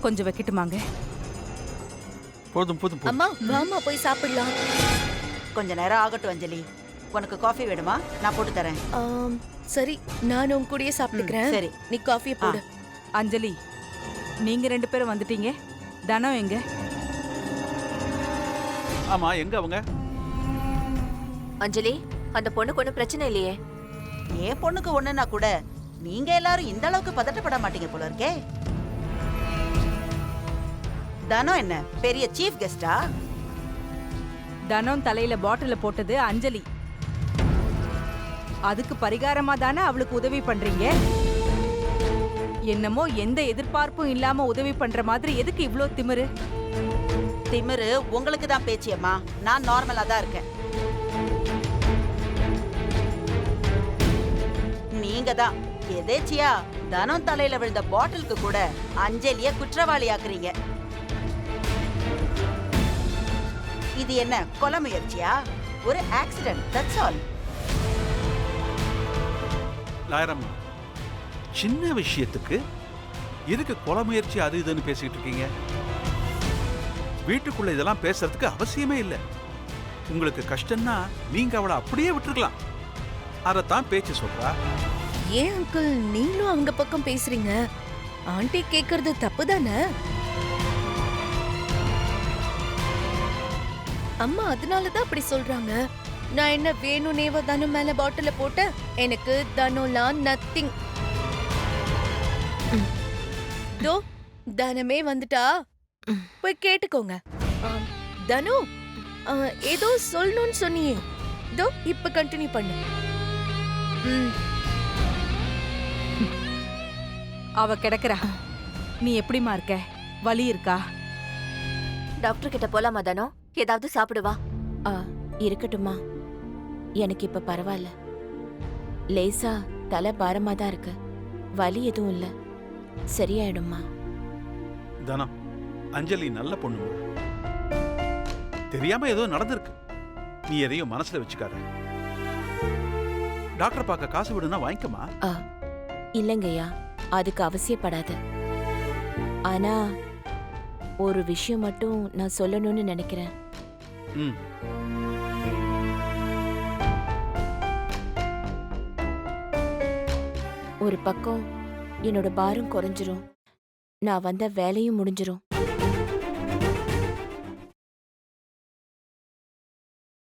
கொஞ்சம் வைக்கட்டுமாங்க? போதும் போதும் போதும். அம்மா வாமா போய் சாப்பிடலாம். கொஞ்ச நேரம் ஆகட்டும் அஞ்சலி. உனக்கு காஃபி வேணுமா? நான் போட்டு தரேன். சரி, நான் உன் கூடயே சாப்பிட்டுக்கிறேன். சரி. நீ காஃபியை போடு. அஞ்சலி, நீங்க 2 பேரும் வந்துட்டீங்க. தனம் எங்க? ஆமா, எங்க அவங்க? அஞ்சலி, அந்த பொண்ணுக்கு ஒன்றும் பிரச்சனை இல்லையே? என் பொண்ணுக்கு ஒண்ணுனா கூட நீங்க எல்லாரும் இந்த அளவுக்கு பதட்டப்பட மாட்டீங்க போல இருக்கே. தனம் என்ன பெரிய சீஃப் கெஸ்டா? தனம் தலையில பாட்டில போட்டது அஞ்சலி. அதுக்கு பரிகாரமா தானே அவளுக்கு உதவி பண்றீங்க. என்னமோ எந்த எதிர்பார்ப்பும் இல்லாம உதவி பண்ற மாதிரி எதுக்கு இவ்ளோ திமிரு? திமிரு உங்களுக்கு தான் பேச்சியம்மா. நான் நார்மலா தான் இருக்கேன். நீங்க தான் எதேச்சியா தனம் தலையில விழுந்த பாட்டிலுக்கு கூட அஞ்சலிய குற்றவாளி ஆக்குறீங்க. இது என்ன கொலை முயற்சியா? ஒரு ஆக்சிடென்ட், தட்ஸ் ஆல். லாயரம்மா, சின்ன விஷயத்துக்கு எதுக்கு கொலை முயற்சி அது இதுன்னு பேசிக்கிட்டு இருக்கீங்க? வீட்டுக்குள்ள இதெல்லாம் பேசுறதுக்கு அவசியமே இல்லை. உங்களுக்கு கஷ்டம்னா நீங்க அவளை அப்படியே விட்டுருக்கலாம். அதைத்தான் பேச்சு சொல்றா. ஏன் அங்கிள் நீங்களும் அவங்க பக்கம் பேசுறீங்க? ஆண்டி கேக்குறது தப்பு தானே? அம்மா அதனாலதான் அப்படி சொல்றாங்க. நான் என்ன வேணும்னேவா தனு மேல பாட்டில போட்ட? எனக்கு தனுலாம் நத்திங். தோ தனமே வந்துட்டா, போய் கேட்டுக்கோங்க. தனு, ஏதோ சொல்லணும்னு சொன்னியே, தோ இப்ப கண்டினியூ பண்ணு. அவ கிடக்குறா. நீ எப்படிமா இருக்க? வலி இருக்கா? டாக்டர் கிட்ட போலாமா தானோ? ஏதாவது சாப்பிடுவா? இருக்கட்டும்மா, எனக்கு இப்ப பரவாயில்ல. லேசா தலை பாரமா தான் இருக்கு. வலி எதுவும் இல்ல, சரியாயிடும்மா. தனம், அஞ்சலி நல்ல பொண்ணு. தெரியாம ஏதோ நடந்திருக்கு. நீ எதையும் மனசுல வச்சுக்காத. டாக்டர் பார்க்க காசு விடுனா வாங்கிக்கமா. இல்லைங்கய்யா, அதுக்கு அவசியப்படாது. ஆனா ஒரு விஷயம் மட்டும் நான் சொல்லணும்னு நினைக்கிறேன். ஒரு பக்கம் என்னோட பாரம் குறைஞ்சிரும், நான் வந்த வேலையும் முடிஞ்சிரும்.